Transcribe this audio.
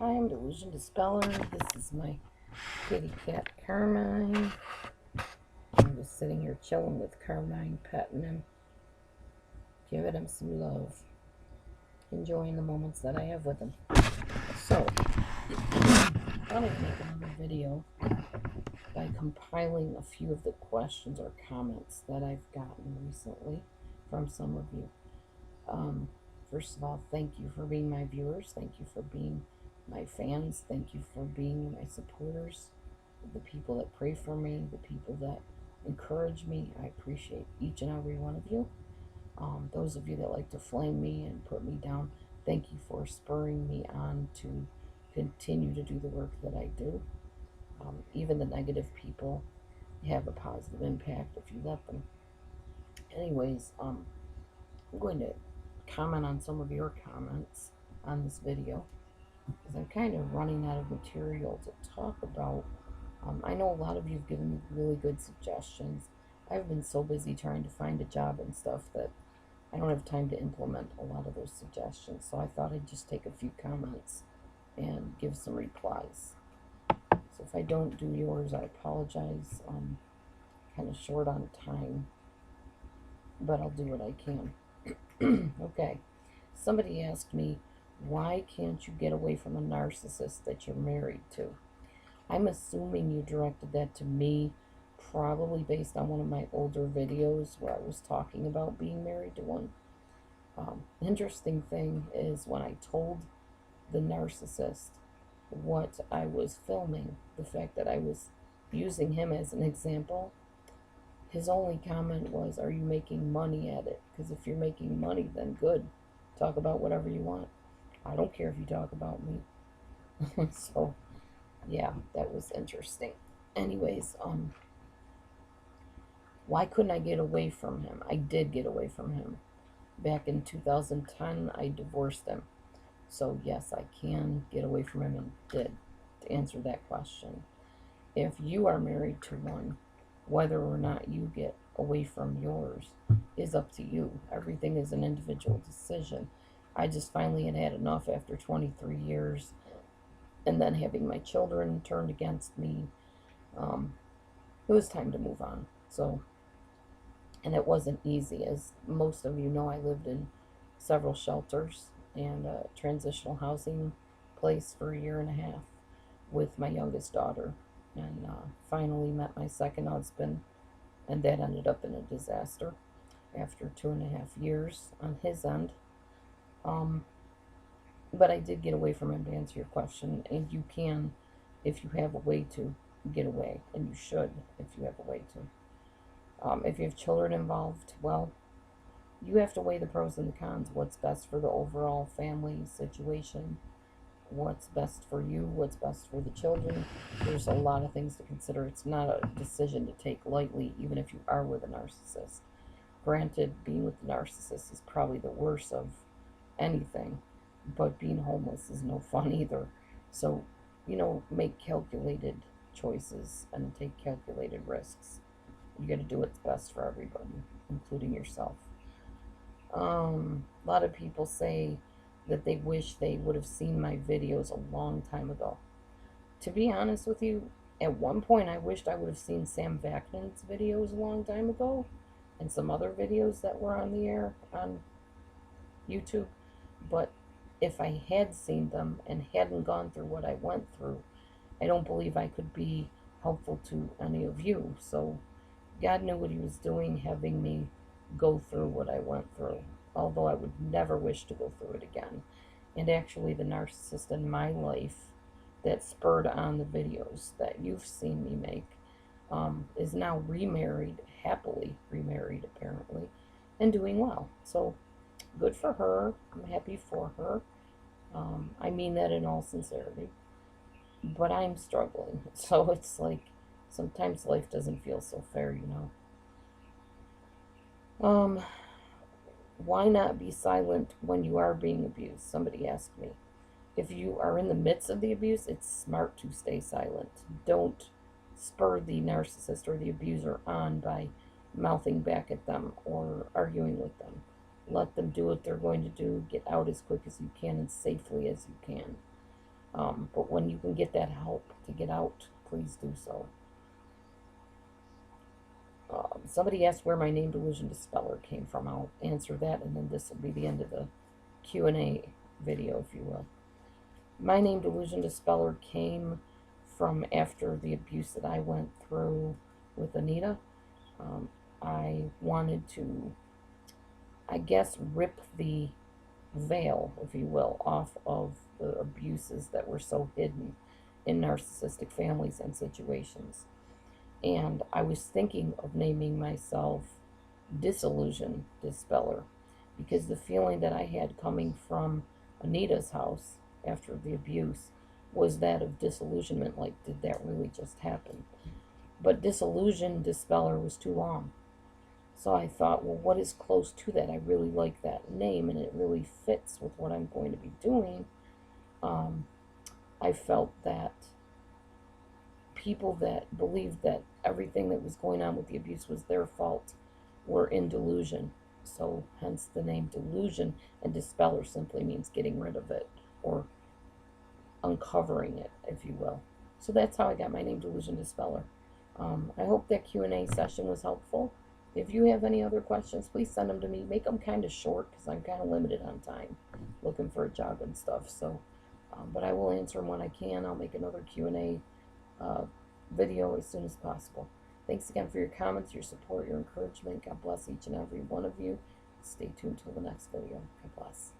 Hi, I'm DelusionDispeller. This is my kitty cat Carmine. I'm just sitting here chilling with Carmine, petting him, giving him some love, enjoying the moments that I have with him. So, I thought I'd make another video by compiling a few of the questions or comments that I've gotten recently from some of you. First of all, thank you for being my viewers. Thank you for being my fans. Thank you for being my supporters. The people that pray for me, the people that encourage me. I appreciate each and every one of you. Those of you that like to flame me and put me down, thank you for spurring me on to continue to do the work that I do. Even the negative people have a positive impact if you let them. Anyways, I'm going to comment on some of your comments on this video because I'm kind of running out of material to talk about. I know a lot of you have given me really good suggestions. I've been so busy trying to find a job and stuff that I don't have time to implement a lot of those suggestions. So I thought I'd just take a few comments and give some replies. So if I don't do yours, I apologize. I'm kind of short on time, but I'll do what I can. Okay. Somebody asked me, why can't you get away from a narcissist that you're married to? I'm assuming you directed that to me, probably based on one of my older videos where I was talking about being married to one. Interesting thing is when I told the narcissist what I was filming, the fact that I was using him as an example, his only comment was, are you making money at it? Because if you're making money, then good. Talk about whatever you want. I don't care if you talk about me. So, yeah, that was interesting. Anyways, why couldn't I get away from him? I did get away from him. Back in 2010, I divorced him. So, yes, I can get away from him and did, to answer that question. If you are married to one, whether or not you get away from yours is up to you. Everything is an individual decision. I just finally had enough after 23 years and then having my children turned against me. It was time to move on. So, and it wasn't easy. As most of you know, I lived in several shelters and a transitional housing place for a year and a half with my youngest daughter. And finally met my second husband, and that ended up in a disaster after 2.5 years on his end. But I did get away from him, to answer your question, and you can if you have a way to get away, and you should if you have a way to. If you have children involved, well, you have to weigh the pros and the cons. What's best for the overall family situation? What's best for you? What's best for the children? There's a lot of things to consider. It's not a decision to take lightly, even if you are with a narcissist. Granted, being with the narcissist is probably the worst of anything, but being homeless is no fun either. So, make calculated choices and take calculated risks. You got to do what's best for everybody, including yourself. A lot of people say that they wish they would have seen my videos a long time ago. To be honest with you, at one point I wished I would have seen Sam Vaknin's videos a long time ago and some other videos that were on the air on YouTube. But if I had seen them and hadn't gone through what I went through, I don't believe I could be helpful to any of you. So God knew what he was doing, having me go through what I went through, although I would never wish to go through it again. And actually, the narcissist in my life that spurred on the videos that you've seen me make is now remarried, happily remarried apparently, and doing well. So good for her. I'm happy for her. I mean that in all sincerity. But I'm struggling. So it's like sometimes life doesn't feel so fair. Why not be silent when you are being abused? Somebody asked me. If you are in the midst of the abuse, it's smart to stay silent. Don't spur the narcissist or the abuser on by mouthing back at them or arguing with them. Let them do what they're going to do. Get out as quick as you can and safely as you can. But when you can get that help to get out, please do so. Somebody asked where my name DelusionDispeller came from. I'll answer that, and then this will be the end of the Q&A video, if you will. My name DelusionDispeller came from after the abuse that I went through with Anita. I wanted to, I guess, rip the veil, if you will, off of the abuses that were so hidden in narcissistic families and situations. And I was thinking of naming myself DelusionDispeller, because the feeling that I had coming from Anita's house after the abuse was that of disillusionment, like, did that really just happen? But DelusionDispeller was too long. So I thought, well, what is close to that? I really like that name, and it really fits with what I'm going to be doing. I felt that people that believed that everything that was going on with the abuse was their fault were in delusion. So hence the name Delusion, and Dispeller simply means getting rid of it or uncovering it, if you will. So that's how I got my name, DelusionDispeller. I hope that Q&A session was helpful. If you have any other questions, please send them to me. Make them kind of short, because I'm kind of limited on time looking for a job and stuff. So, but I will answer them when I can. I'll make another Q&A video as soon as possible. Thanks again for your comments, your support, your encouragement. God bless each and every one of you. Stay tuned till the next video. God bless.